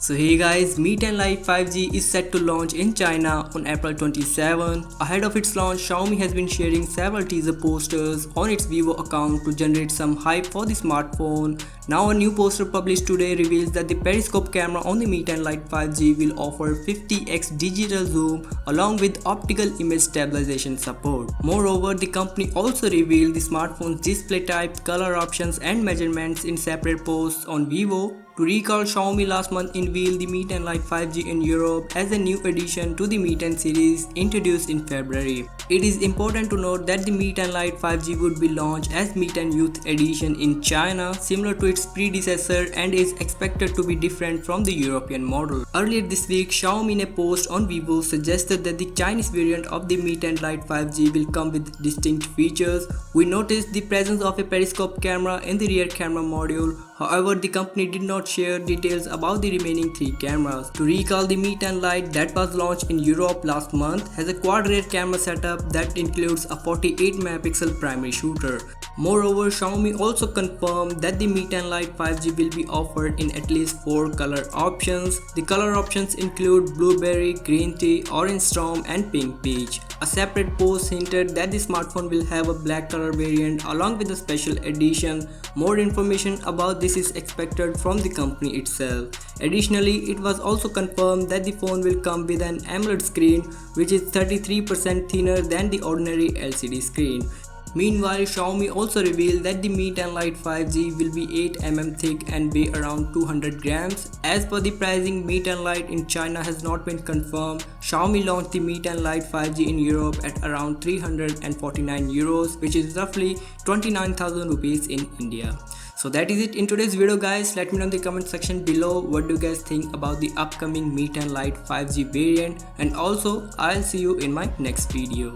So hey guys, Mi Lite 5G is set to launch in China on April 27. Ahead of its launch, Xiaomi has been sharing several teaser posters on its Vivo account to generate some hype for the smartphone. Now a new poster published today reveals that the periscope camera on the Mi Lite 5G will offer 50x digital zoom along with optical image stabilization support. Moreover, the company also revealed the smartphone's display type, color options and measurements in separate posts on Vivo. To recall, Xiaomi last month unveiled the Mi Lite 5G in Europe as a new addition to the Mi 10 series introduced in February. It is important to note that the Mi Lite 5G would be launched as Mi 10 Youth Edition in China, similar to its predecessor, and is expected to be different from the European model. Earlier this week, Xiaomi in a post on Vivo suggested that the Chinese variant of the Mi Lite 5G will come with distinct features. We noticed the presence of a periscope camera in the rear camera module. However, the company did not share details about the remaining three cameras. To recall, the Mi Lite that was launched in Europe last month has a quad rear camera setup that includes a 48 megapixel primary shooter. Moreover, Xiaomi also confirmed that the Mi Lite 5G will be offered in at least 4 color options. The color options include blueberry, green tea, orange storm and pink peach. A separate post hinted that the smartphone will have a black color variant along with a special edition. More information about this is expected from the company itself. Additionally, it was also confirmed that the phone will come with an AMOLED screen which is 33% thinner than the ordinary LCD screen. Meanwhile, Xiaomi also revealed that the Mi Lite 5G will be 8mm thick and weigh around 200 grams. As per the pricing, Mi Lite in China has not been confirmed. Xiaomi launched the Mi Lite 5G in Europe at around 349 euros, which is roughly 29,000 rupees in India. So that is it in today's video guys. Let me know in the comment section below what do you guys think about the upcoming Mi Lite 5G variant, and also I'll see you in my next video.